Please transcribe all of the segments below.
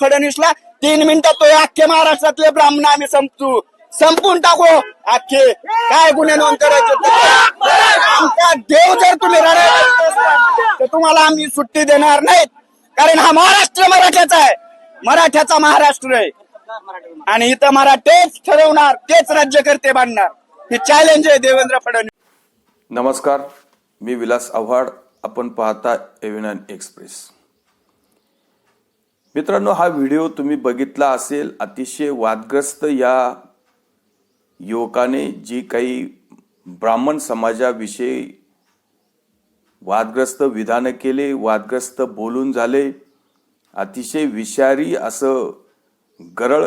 फडणवीसला 3 मिनिटात तो अख्खे महाराष्ट्रातले ब्राह्मण आम्ही संपून टाकू अख्खे. काय गुन्हे नोंद करायचे आमचा देव जर तुम्ही रडायला तर तुम्हाला आम्ही सुट्टी देणार नाहीत. कारण हा महाराष्ट्र मराठ्याचा आहे, मराठ्याचा महाराष्ट्र आहे आणि इथं मराठेच ठरवणार, तेच राज्यकर्ते बांधणार. हे चॅलेंज आहे देवेंद्र फडणवीस. नमस्कार, मी विलास आव्हाड. आपण पाहता एव्हिनन एक्सप्रेस. मित्रांनो, हा व्हिडिओ तुम्ही बघितला असेल. अतिशय वादग्रस्त या युवकाने जी काही ब्राह्मण समाजाविषयी वादग्रस्त विधानं केले, वादग्रस्त बोलून झाले, अतिशय विषारी असं गरळ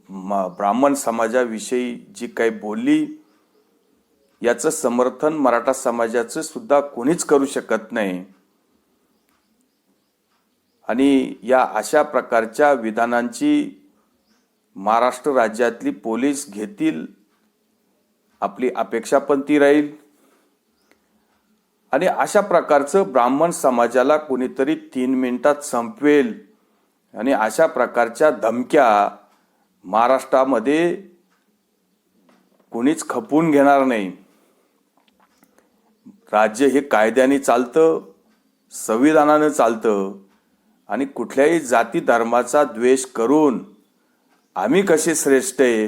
ब्राह्मण समाजाविषयी जी काही बोलली, याचं समर्थन मराठा समाजाचं सुद्धा कोणीच करू शकत नाही. आणि या अशा प्रकारच्या विधानांची महाराष्ट्र राज्यातली पोलीस घेतील, आपली अपेक्षा पण ती राहील. आणि अशा प्रकारचं ब्राह्मण समाजाला कोणीतरी 3 मिनिटात संपवेल आणि अशा प्रकारच्या धमक्या महाराष्ट्रामध्ये कोणीच खपवून घेणार नाही. राज्य हे कायद्याने चालतं, संविधानानं चालतं आणि कुठल्याही जाती धर्माचा द्वेष करून आम्ही कसे श्रेष्ठ आहे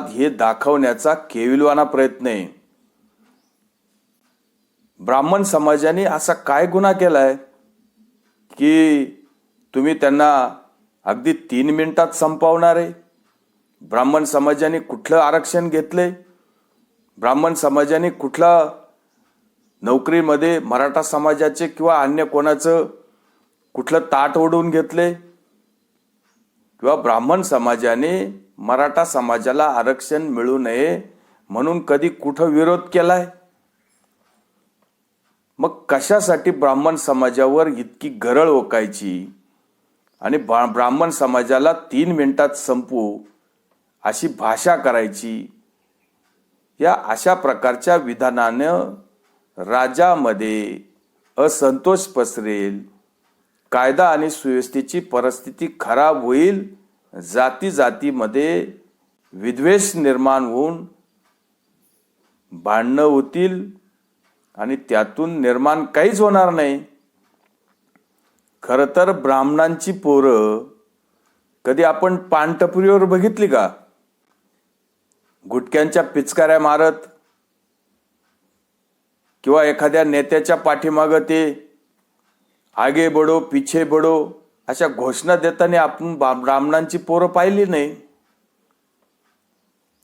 हे दाखवण्याचा केविलवाना प्रयत्न आहे. ब्राह्मण समाजाने असा काय गुन्हा केलाय की तुम्ही त्यांना अगदी 3 मिनिटात संपवणार आहे? ब्राह्मण समाजाने कुठलं आरक्षण घेतलंय? ब्राह्मण समाजाने कुठला नोकरीमध्ये मराठा समाजाचे किंवा अन्य कोणाचं कुठलं ताट ओढून घेतले? किंवा ब्राह्मण समाजाने मराठा समाजाला आरक्षण मिळू नये म्हणून कधी कुठं विरोध केलाय? मग कशासाठी ब्राह्मण समाजावर इतकी गरळ ओकायची आणि ब्राह्मण समाजाला 3 मिनिटात संपू अशी भाषा करायची? या अशा प्रकारच्या विधानानं राज्यामध्ये असंतोष पसरेल, कायदा आणि सुव्यवस्थेची परिस्थिती खराब होईल, जाती जातीमध्ये विद्वेष निर्माण होऊन भांडणं होतील आणि त्यातून निर्माण काहीच होणार नाही. खरं तर ब्राह्मणांची पोरं कधी आपण पानटपरीवर बघितली का? गुटख्यांच्या पिचकाऱ्या मारत किंवा एखाद्या नेत्याच्या पाठीमागं ते आगे बढो पीछे बढो अशा घोषणा देताना आपण ब्राह्मणांची पोरं पाहिली नाही.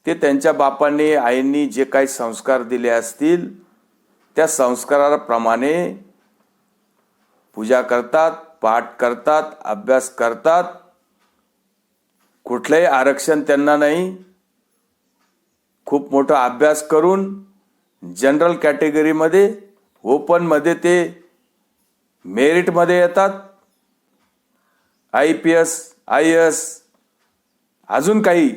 ते त्यांच्या बापांनी आईंनी जे काही संस्कार दिले असतील त्या संस्काराप्रमाणे पूजा करतात, पाठ करतात, अभ्यास करतात. कुठलंही आरक्षण त्यांना नाही. खूप मोठा अभ्यास करून जनरल कॅटेगरीमध्ये, ओपनमध्ये ते मेरिटमध्ये येतात. IPS, IAS, अजून काही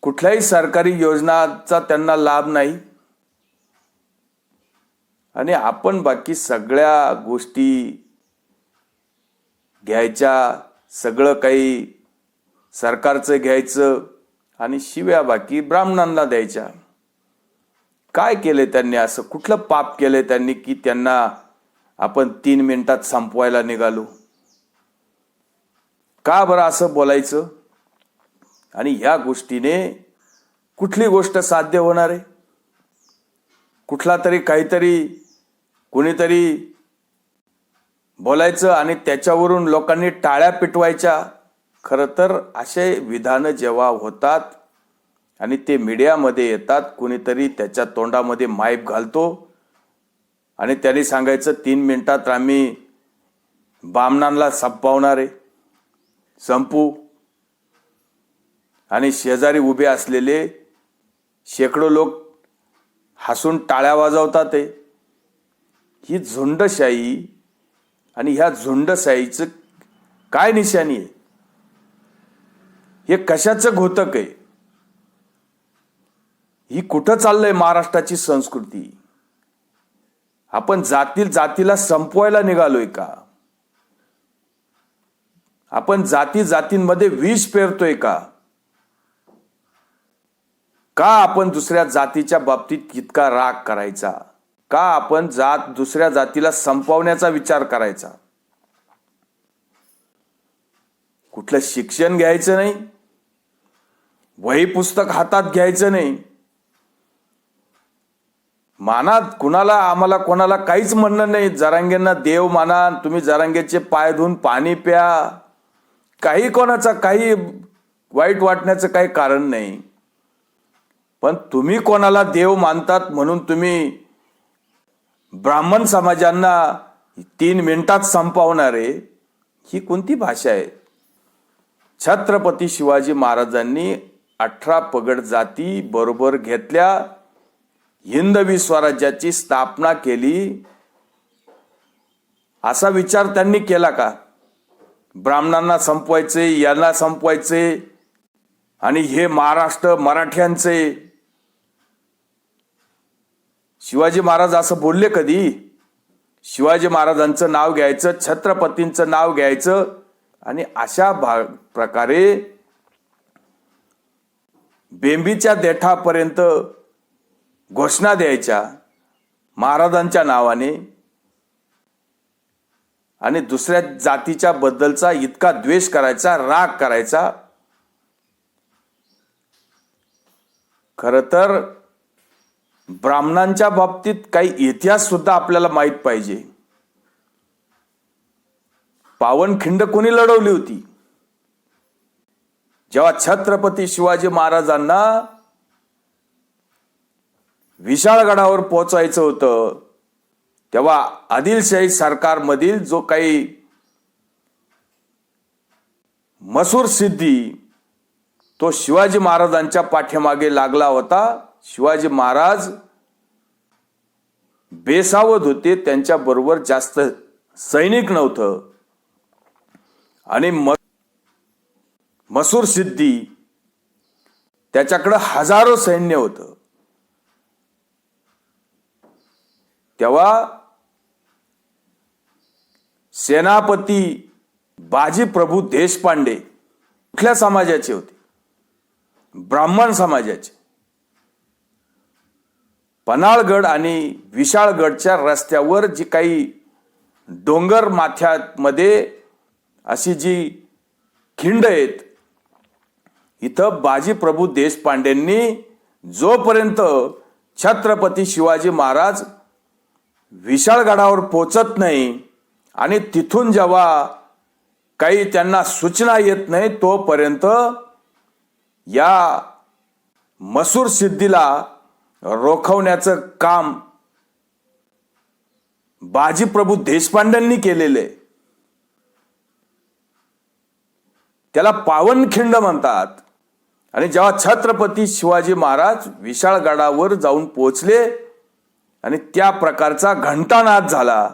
कुठल्याही सरकारी योजनाचा त्यांना लाभ नाही. आणि आपण बाकी सगळ्या गोष्टी घ्यायच्या, सगळं काही सरकारचं घ्यायचं आणि शिव्या बाकी ब्राह्मणांना द्यायच्या. काय केले त्यांनी? असं कुठलं पाप केले त्यांनी की त्यांना आपण 3 मिनिटात संपवायला निघालो? का बरं असं बोलायचं? आणि ह्या गोष्टीने कुठली गोष्ट साध्य होणार आहे? कुठला तरी काहीतरी कोणीतरी बोलायचं आणि त्याच्यावरून लोकांनी टाळ्या पिटवायच्या. खरं तर असे विधानं जेव्हा होतात आणि ते मीडियामध्ये येतात, कोणीतरी त्याच्या तोंडामध्ये माईप घालतो आणि त्यांनी सांगायचं 3 मिनिटात आम्ही ब्राह्मणांना संपवणार आहे, संपू. आणि शेजारी उभे असलेले शेकडो लोक हसून टाळ्या वाजवतात. ही झुंडशाही आणि ह्या झुंडशाहीचं काय निशाणी आहे? हे कशाचं घोतक आहे? ही कुठं चाललंय महाराष्ट्राची संस्कृती? आपण जातीला संपवायला निघालोय का? आपण जाती जातींमध्ये विष पेरतोय का? का आपण दुसऱ्या जातीच्या बाबतीत इतका राग करायचा? का आपण दुसऱ्या जातीला संपवण्याचा विचार करायचा? कुठलं शिक्षण घ्यायचं नाही, वही पुस्तक हातात घ्यायचं नाही. माना कुणाला, आम्हाला कोणाला काहीच म्हणणं नाही. जरांगेंना देव माना, तुम्ही जरांगेचे पाय धुवून पाणी प्या, काही कोणाचा काही वाईट वाटण्याचं काही कारण नाही. पण तुम्ही कोणाला देव मानतात म्हणून तुम्ही ब्राह्मण समाजांना 3 मिनिटात संपवणारे, ही कोणती भाषा आहे? छत्रपती शिवाजी महाराजांनी 18 पगड जाती बरोबर घेतल्या, हिंदवी स्वराज्याची स्थापना केली. असा विचार त्यांनी केला का? ब्राह्मणांना संपवायचे, यांना संपवायचे, आणि हे महाराष्ट्र मराठ्यांचे. शिवाजी महाराज असं बोलले कधी? शिवाजी महाराजांचं नाव घ्यायचं, छत्रपतींचं नाव घ्यायचं, आणि अशा प्रकारे बेंबीच्या देठापर्यंत घोषणा द्यायच्या महाराजांच्या नावाने, आणि दुसऱ्या जातीच्या बद्दलचा इतका द्वेष करायचा, राग करायचा. खरं तर ब्राह्मणांच्या बाबतीत काही इतिहास सुद्धा आपल्याला माहित पाहिजे. पावनखिंड कोणी लढवली होती? जेव्हा छत्रपती शिवाजी महाराजांना विशाळगडावर पोहोचायचं होतं, तेव्हा आदिलशाही सरकारमधील जो काही मसूर सिद्धी, तो शिवाजी महाराजांच्या पाठीमागे लागला होता. शिवाजी महाराज बेसावध होते, त्यांच्या बरोबर जास्त सैनिक नव्हतं, आणि मसूर सिद्धी त्याच्याकडे हजारो सैन्य होतं. तेव्हा सेनापती बाजी प्रभू देशपांडे कुठल्या समाजाचे होते? ब्राह्मण समाजाचे. पन्हाळगड आणि विशाळगडच्या रस्त्यावर जी काही डोंगर माथ्यामध्ये अशी जी खिंड आहेत, इथं बाजी प्रभू देशपांडेंनी जोपर्यंत छत्रपती शिवाजी महाराज विशाळगडावर पोचत नाही आणि तिथून जेव्हा काही त्यांना सूचना येत नाही, तोपर्यंत या मसूर सिद्धीला रोखवण्याचं काम बाजी प्रभू देशपांडेंनी केलेले. त्याला पावनखिंड म्हणतात. आणि जेव्हा छत्रपती शिवाजी महाराज विशाळगडावर जाऊन पोचले आणि त्या प्रकारचा घंटानाद झाला,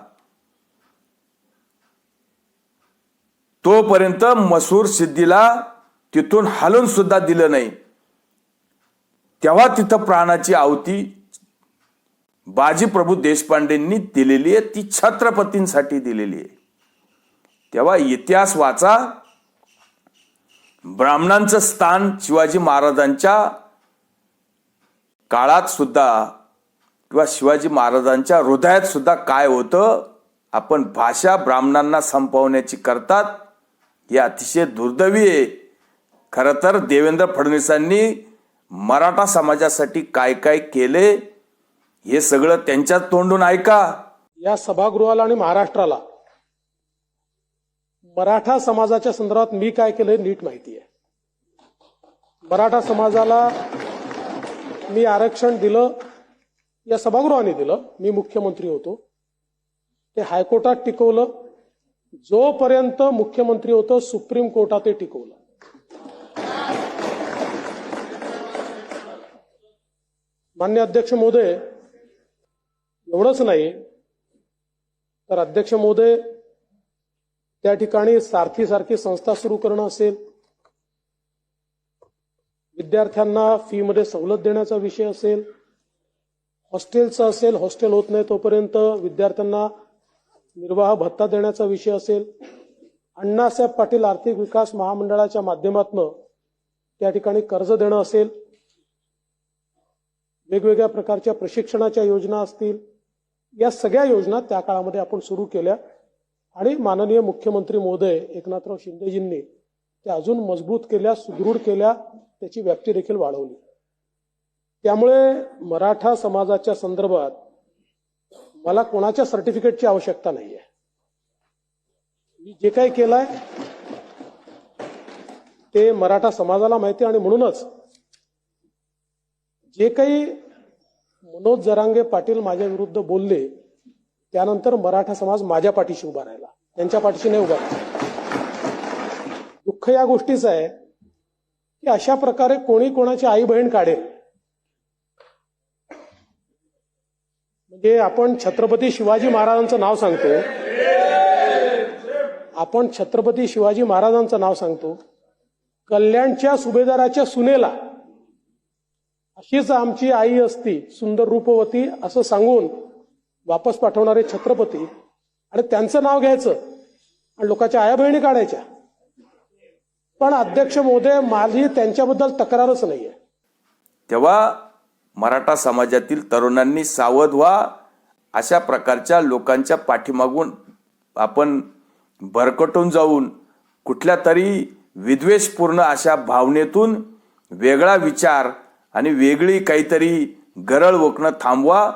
तोपर्यंत मसूर सिद्धीला तिथून हलून सुद्धा दिलं नाही. तेव्हा तिथं प्राणाची आहुती बाजी प्रभू देशपांडेंनी दिलेली आहे, ती छत्रपतींसाठी दिलेली आहे. तेव्हा इतिहास वाचा. ब्राह्मणांचं स्थान शिवाजी महाराजांच्या काळात सुद्धा किंवा शिवाजी महाराजांच्या हृदयात सुद्धा काय होतं, आपण भाषा ब्राह्मणांना संपवण्याची करतात, हे अतिशय दुर्दैवी आहे. खरं तर देवेंद्र फडणवीसांनी मराठा समाजासाठी काय काय केले हे सगळं त्यांच्याच तोंडून ऐका. या सभागृहाला आणि महाराष्ट्राला मराठा समाजाच्या संदर्भात मी काय केलंय नीट माहिती आहे. मराठा समाजाला मी आरक्षण दिलं, या सभागृहाने दिलं, मी मुख्यमंत्री होतो, ते हायकोर्टात टिकवलं. जोपर्यंत मुख्यमंत्री होतो सुप्रीम कोर्टात ते टिकवलं. माननीय अध्यक्ष महोदय, एवढंच नाही तर अध्यक्ष महोदय त्या ठिकाणी सारखी संस्था सुरू करणं असेल, विद्यार्थ्यांना फी मध्ये सवलत देण्याचा विषय असेल, हॉस्टेलचा असेल, हॉस्टेल होत नाही तोपर्यंत विद्यार्थ्यांना निर्वाह भत्ता देण्याचा विषय असेल, अण्णासाहेब पाटील आर्थिक विकास महामंडळाच्या माध्यमातून त्या ठिकाणी कर्ज देणं असेल, वेगवेगळ्या प्रकारच्या प्रशिक्षणाच्या योजना असतील, या सगळ्या योजना त्या काळामध्ये आपण सुरू केल्या आणि माननीय मुख्यमंत्री महोदय एकनाथराव शिंदेजींनी त्या अजून मजबूत केल्या, सुदृढ केल्या, त्याची व्याप्ती देखील वाढवली. त्यामुळे मराठा समाजाच्या संदर्भात मला कोणाच्या सर्टिफिकेटची आवश्यकता नाहीये. मी जे काही केलंय ते मराठा समाजाला माहिती आहे आणि म्हणूनच जे काही मनोज जरांगे पाटील माझ्या विरुद्ध बोलले त्यानंतर मराठा समाज माझ्या पाठीशी उभा राहिला, त्यांच्या पाठीशी नाही उभा राहिला. दुःख या गोष्टीचं आहे की अशा प्रकारे कोणी कोणाची आई बहीण काढेल. म्हणजे आपण छत्रपती शिवाजी महाराजांचं नाव सांगतो, कल्याणच्या सुभेदाराच्या सुनेला अशीच आमची आई असती सुंदर रूपवती असं सांगून वापस पाठवणारे छत्रपती, आणि त्यांचं नाव घ्यायचं आणि लोकांच्या आया बहिणी काढायच्या. पण अध्यक्ष महोदय, माझी त्यांच्याबद्दल तक्रारच नाहीये. तेव्हा मराठा समाजातील तरुणांनी सावध व्हा. अशा प्रकारच्या लोकांच्या पाठीमागून आपण भरकटून जाऊन कुठल्या तरी विद्वेषपूर्ण अशा भावनेतून वेगळा विचार आणि वेगळी काहीतरी गरळ ओकणं थांबवा.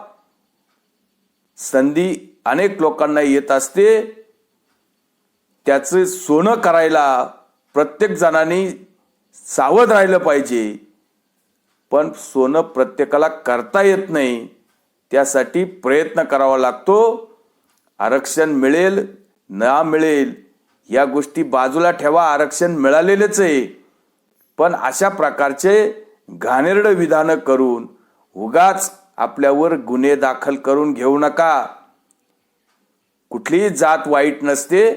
संधी अनेक लोकांना येत असते, त्याचं सोनं करायला प्रत्येक जणांनी सावध राहिलं पाहिजे. पण सोनं प्रत्येकाला करता येत नाही, त्यासाठी प्रयत्न करावा लागतो. आरक्षण मिळेल ना मिळेल या गोष्टी बाजूला ठेवा, आरक्षण मिळालेलेच आहे. पण अशा प्रकारचे घाणेरडं विधानं करून उगाच आपल्यावर गुन्हे दाखल करून घेऊ नका. कुठलीही जात वाईट नसते,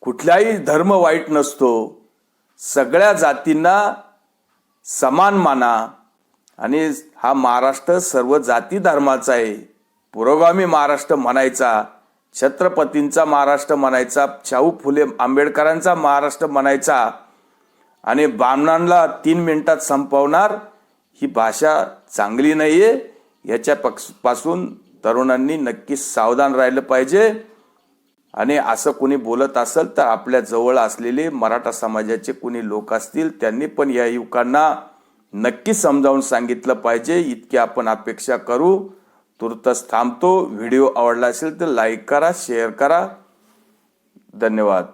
कुठलाही धर्म वाईट नसतो. सगळ्या जातींना समान माना आणि हा महाराष्ट्र सर्व जाती धर्माचा आहे. पुरोगामी महाराष्ट्र म्हणायचा, छत्रपतींचा महाराष्ट्र म्हणायचा, शाहू फुले आंबेडकरांचा महाराष्ट्र म्हणायचा आणि ब्राह्मणांना 3 मिनिटात संपवणार, ही भाषा चांगली नाहीये. याच्यापासून तरुणांनी नक्कीच सावधान राहिलं पाहिजे. आणि असं कोणी बोलत असेल तर आपल्या जवळ असलेले मराठा समाजाचे कोणी लोक असतील त्यांनी पण या युवकांना नक्की समजावून सांगितलं पाहिजे. इतकी आपण अपेक्षा करू. तुर्तच थांबतो. व्हिडिओ आवडला असेल तर लाईक करा, शेअर करा. धन्यवाद.